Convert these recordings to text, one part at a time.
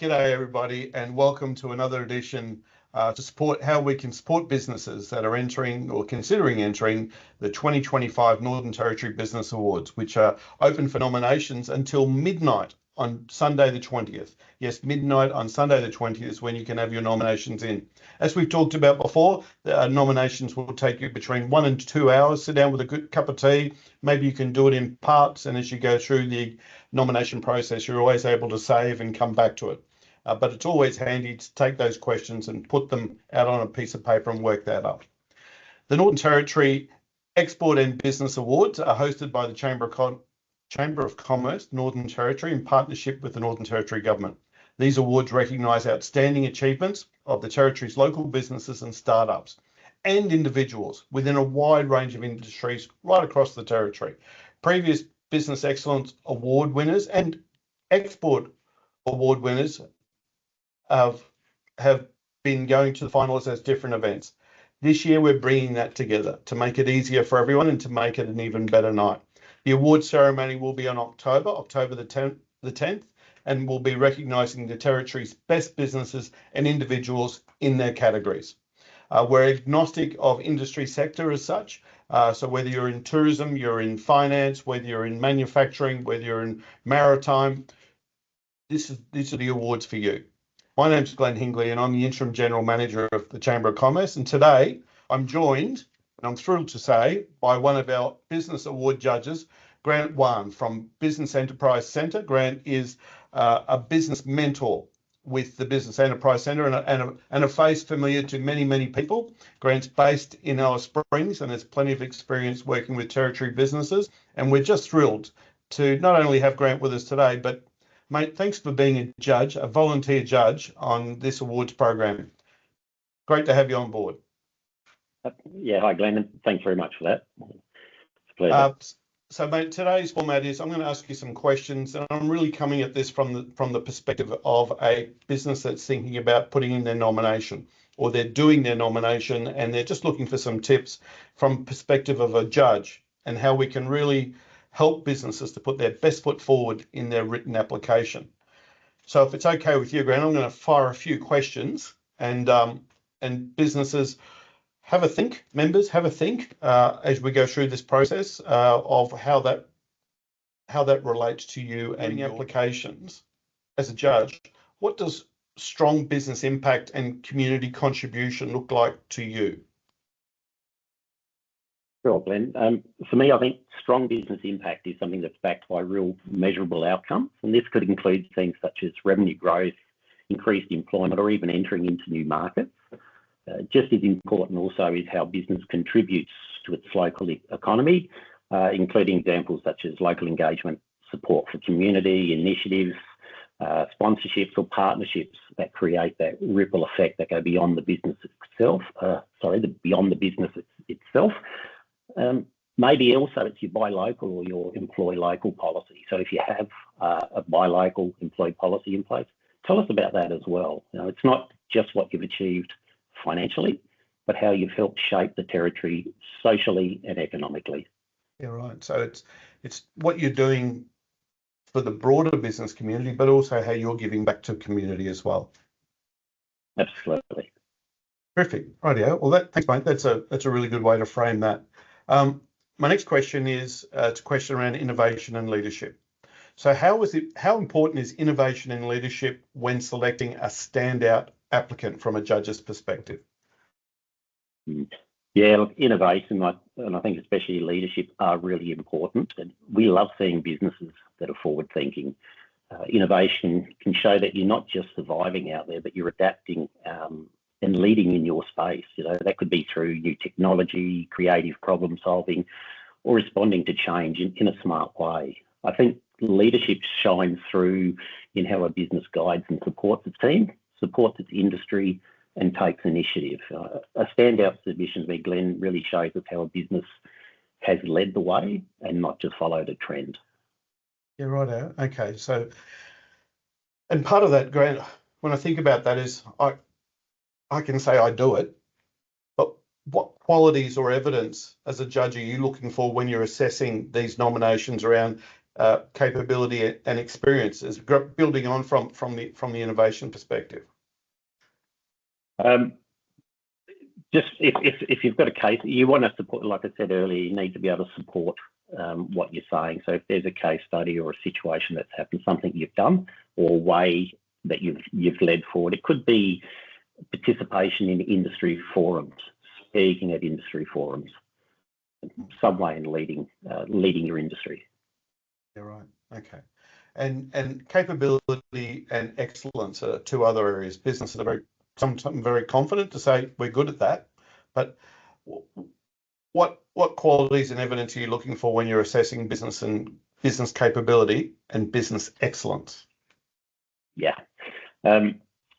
G'day everybody, and welcome to another edition to support how we can support businesses that are entering or considering entering the 2025 Northern Territory Business Awards, which are open for nominations until midnight on Sunday the 20th. Yes, midnight on Sunday the 20th is when you can have your nominations in. As we've talked about before, the nominations will take you between 1 and 2 hours. Sit down with a good cup of tea. Maybe you can do it in parts, and as you go through the nomination process, you're always able to save and come back to it. But it's always handy to take those questions and put them out on a piece of paper and work that up. The Northern Territory Export and Business Awards are hosted by the Chamber of Commerce, Northern Territory, in partnership with the Northern Territory Government. These awards recognise outstanding achievements of the Territory's local businesses and startups and individuals within a wide range of industries right across the Territory. Previous Business Excellence Award winners and Export Award winners have been going to the finals as different events. This year, we're bringing that together to make it easier for everyone and to make it an even better night. The award ceremony will be on October the 10th, and we'll be recognising the Territory's best businesses and individuals in their categories. We're agnostic of industry sector as such. So whether you're in tourism, you're in finance, whether you're in manufacturing, whether you're in maritime, these are the awards for you. My name's Glen Hingley, and I'm the Interim General Manager of the Chamber of Commerce. And today I'm joined, and I'm thrilled to say, by one of our Business Award judges, Grant Whan from Business Enterprise Centre. Grant is a business mentor with the Business Enterprise Centre and a face familiar to many, many people. Grant's based in Alice Springs and has plenty of experience working with Territory businesses. And we're just thrilled to not only have Grant with us today, but mate, thanks for being a judge, a volunteer judge on this awards program. Great to have you on board. Yeah, hi Glenn, and thanks very much for that. It's a pleasure. So mate, today's format is I'm going to ask you some questions, and I'm really coming at this from the perspective of a business that's thinking about putting in their nomination, or they're doing their nomination and they're just looking for some tips from perspective of a judge and how we can really help businesses to put their best foot forward in their written application. So if it's okay with you, Grant, I'm going to fire a few questions, and businesses have a think, members have a think as we go through this process of how that relates to you and your applications. As a judge, what does strong business impact and community contribution look like to you? Sure, Glenn. For me, I think strong business impact is something that's backed by real measurable outcomes, and this could include things such as revenue growth, increased employment, or even entering into new markets. Just as important also is how business contributes to its local economy, including examples such as local engagement, support for community initiatives, sponsorships or partnerships that create that ripple effect that go beyond the business itself. Beyond the business itself. Maybe also it's your buy local or your employ local policy. So if you have a buy local employee policy in place, tell us about that as well. You know, it's not just what you've achieved financially, but how you've helped shape the Territory socially and economically. Yeah, right. So it's what you're doing for the broader business community, but also how you're giving back to community as well. Absolutely. Perfect. Rightio. Well, thanks, mate. That's a really good way to frame that. My next question is it's a question around innovation and leadership. So how important is innovation and leadership when selecting a standout applicant from a judge's perspective? Yeah, look, innovation, and I think especially leadership, are really important. And we love seeing businesses that are forward thinking. Innovation can show that you're not just surviving out there, but you're adapting and leading in your space. You know, that could be through new technology, creative problem solving, or responding to change in a smart way. I think leadership shines through in how a business guides and supports its team, supports its industry, and takes initiative. A standout submission to me, Glenn, really shows us how a business has led the way and not just followed a trend. Yeah, right. Okay. So, and part of that, Grant, when I think about that is I can say I do it, but what qualities or evidence as a judge are you looking for when you're assessing these nominations around capability and experience as building on from the innovation perspective? Just if you've got a case, you want to support, like I said earlier, you need to be able to support what you're saying. So if there's a case study or a situation that's happened, something you've done or a way that you've led forward, it could be participation in industry forums, speaking at industry forums, some way in leading your industry. Yeah, right. Okay. And capability and excellence are two other areas. Businesses are sometimes very confident to say we're good at that, but what qualities and evidence are you looking for when you're assessing business and business capability and business excellence? Yeah.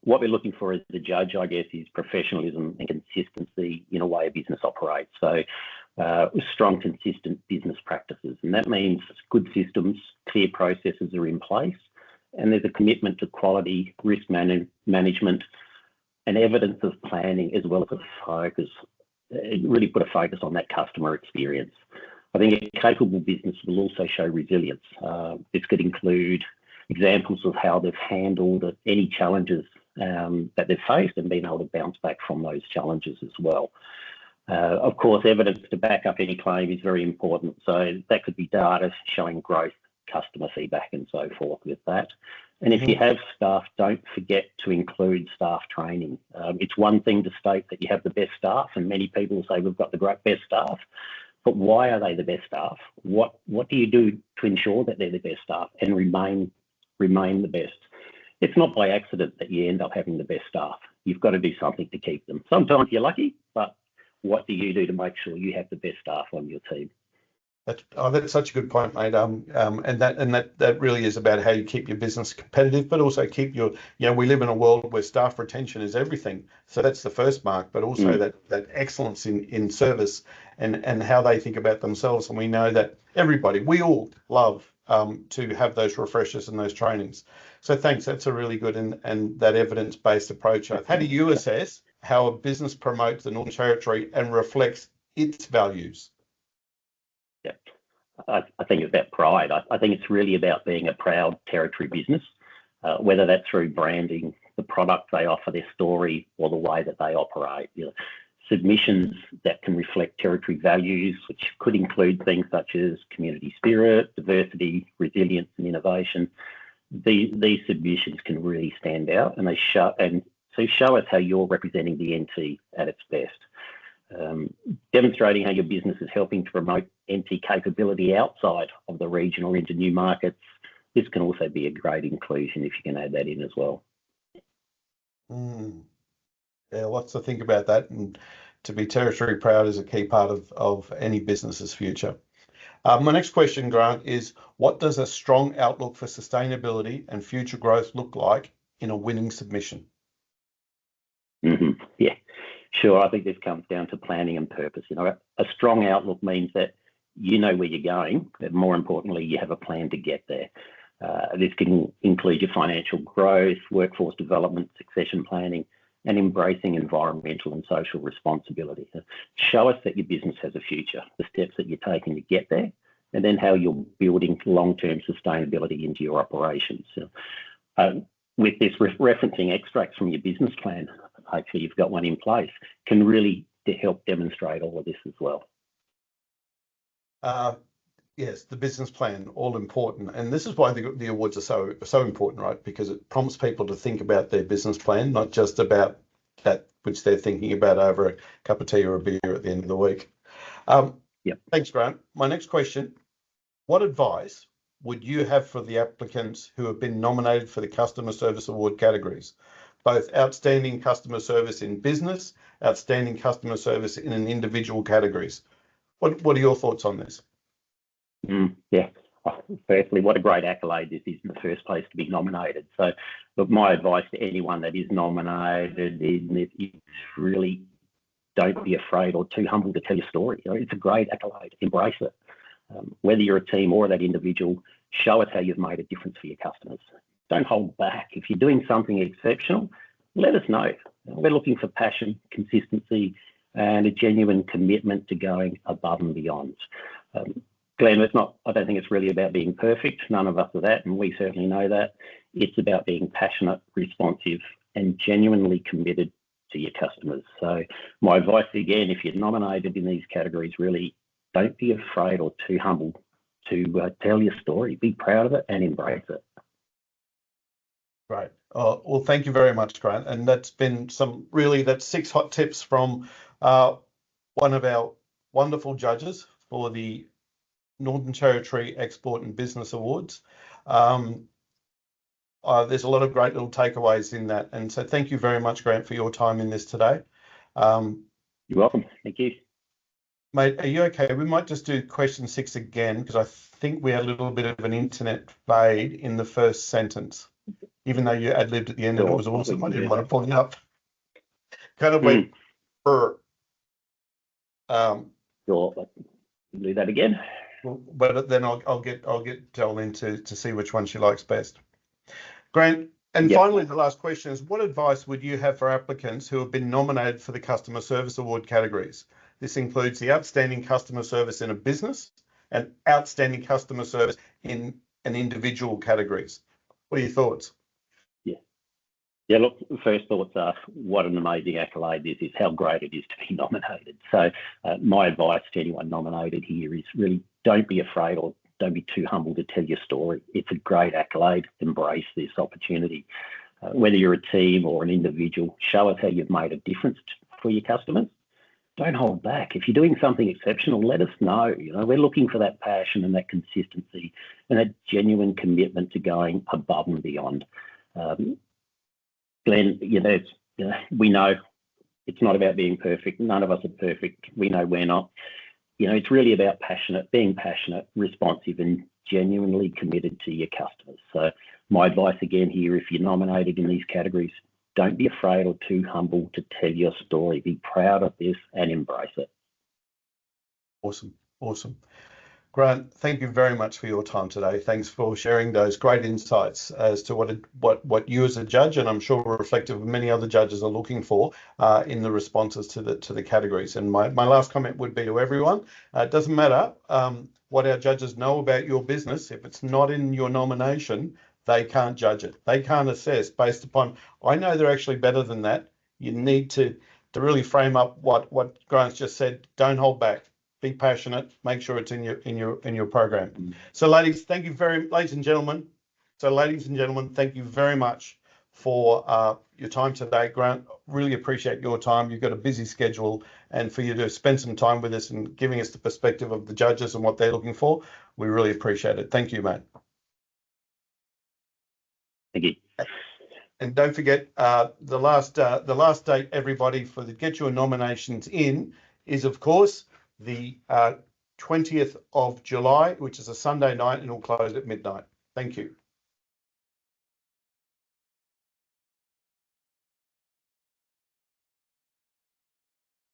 What we're looking for as the judge, I guess, is professionalism and consistency in a way a business operates. So strong, consistent business practices. And that means good systems, clear processes are in place, and there's a commitment to quality, risk management, and evidence of planning, as well as a focus. Really put a focus on that customer experience. I think a capable business will also show resilience. This could include examples of how they've handled any challenges that they've faced and been able to bounce back from those challenges as well. Of course, evidence to back up any claim is very important. So that could be data showing growth, customer feedback, and so forth with that. And if you have staff, don't forget to include staff training. It's one thing to state that you have the best staff, and many people say we've got the great best staff, but why are they the best staff? What do you do to ensure that they're the best staff and remain the best? It's not by accident that you end up having the best staff. You've got to do something to keep them. Sometimes you're lucky, but what do you do to make sure you have the best staff on your team? That's such a good point, mate. And that really is about how you keep your business competitive, but also keep your, we live in a world where staff retention is everything. So that's the first mark, but also that excellence in service and how they think about themselves. And we know that we all love to have those refreshers and those trainings. So thanks. That's a really good and that evidence-based approach. How do you assess how a business promotes the Northern Territory and reflects its values? Yeah, I think it's about pride. I think it's really about being a proud Territory business, whether that's through branding, the product they offer, their story, or the way that they operate. Submissions that can reflect Territory values, which could include things such as community spirit, diversity, resilience, and innovation. These submissions can really stand out, and they show us how you're representing the NT at its best. Demonstrating how your business is helping to promote NT capability outside of the region or into new markets. This can also be a great inclusion if you can add that in as well. Yeah, lots to think about that, and to be Territory proud is a key part of any business's future. My next question, Grant, is what does a strong outlook for sustainability and future growth look like in a winning submission? Yeah. Sure, I think this comes down to planning and purpose. A strong outlook means that you know where you're going, but more importantly, you have a plan to get there. This can include your financial growth, workforce development, succession planning, and embracing environmental and social responsibility. Show us that your business has a future, the steps that you're taking to get there, and then how you're building long-term sustainability into your operations. With this referencing extracts from your business plan, hopefully you've got one in place, can really help demonstrate all of this as well. Yes, the business plan, all important. And this is why the awards are so important, right? Because it prompts people to think about their business plan, not just about that which they're thinking about over a cup of tea or a beer at the end of the week. Thanks, Grant. My next question, what advice would you have for the applicants who have been nominated for the Customer Service Award categories? Both outstanding customer service in business, outstanding customer service in an individual categories. What are your thoughts on this? Yeah, firstly, what a great accolade this is in the first place to be nominated. So, look, my advice to anyone that is nominated is really don't be afraid or too humble to tell your story. It's a great accolade. Embrace it. Whether you're a team or that individual, show us how you've made a difference for your customers. Don't hold back. If you're doing something exceptional, let us know. We're looking for passion, consistency, and a genuine commitment to going above and beyond. Glen, I don't think it's really about being perfect. None of us are that, and we certainly know that. It's about being passionate, responsive, and genuinely committed to your customers. So my advice again, if you're nominated in these categories, really don't be afraid or too humble to tell your story. Be proud of it and embrace it. Right. Well, thank you very much, Grant. And that's been that's 6 hot tips from one of our wonderful judges for the Northern Territory Export and Business Awards. There's a lot of great little takeaways in that. And so thank you very much, Grant, for your time in this today. You're welcome. Thank you. Mate, are you okay? We might just do question 6 again, because I think we had a little bit of an internet fade in the first sentence, even though you ad-libbed at the end and it was awesome. I didn't want to pull you up. Kind of went Sure, do that again. But then I'll get Jolene to see which one she likes best. Grant, and finally, the last question is, what advice would you have for applicants who have been nominated for the Customer Service Award categories? This includes the Outstanding Customer Service in a Business and Outstanding Customer Service in an Individual categories. What are your thoughts? Yeah, look, first thoughts are what an amazing accolade this is, how great it is to be nominated. So my advice to anyone nominated here is really don't be afraid or don't be too humble to tell your story. It's a great accolade. Embrace this opportunity. Whether you're a team or an individual, show us how you've made a difference for your customers. Don't hold back. If you're doing something exceptional, let us know. We're looking for that passion and that consistency and that genuine commitment to going above and beyond. Glen, we know it's not about being perfect. None of us are perfect. We know we're not. It's really about being passionate, responsive, and genuinely committed to your customers. So my advice again here, if you're nominated in these categories, don't be afraid or too humble to tell your story. Be proud of this and embrace it. Awesome. Grant, thank you very much for your time today. Thanks for sharing those great insights as to what you as a judge, and I'm sure reflective of many other judges, are looking for in the responses to the categories. And my last comment would be to everyone, it doesn't matter what our judges know about your business. If it's not in your nomination, they can't judge it. They can't assess based upon, I know they're actually better than that. You need to really frame up what Grant's just said. Don't hold back. Be passionate. Make sure it's in your program. So, ladies and gentlemen, thank you very much for your time today. Grant, really appreciate your time. You've got a busy schedule, and for you to spend some time with us and giving us the perspective of the judges and what they're looking for, we really appreciate it. Thank you, mate. Thank you. And don't forget, the last date, everybody, for the get your nominations in is, of course, the 20th of July, which is a Sunday night, and it'll close at midnight. Thank you.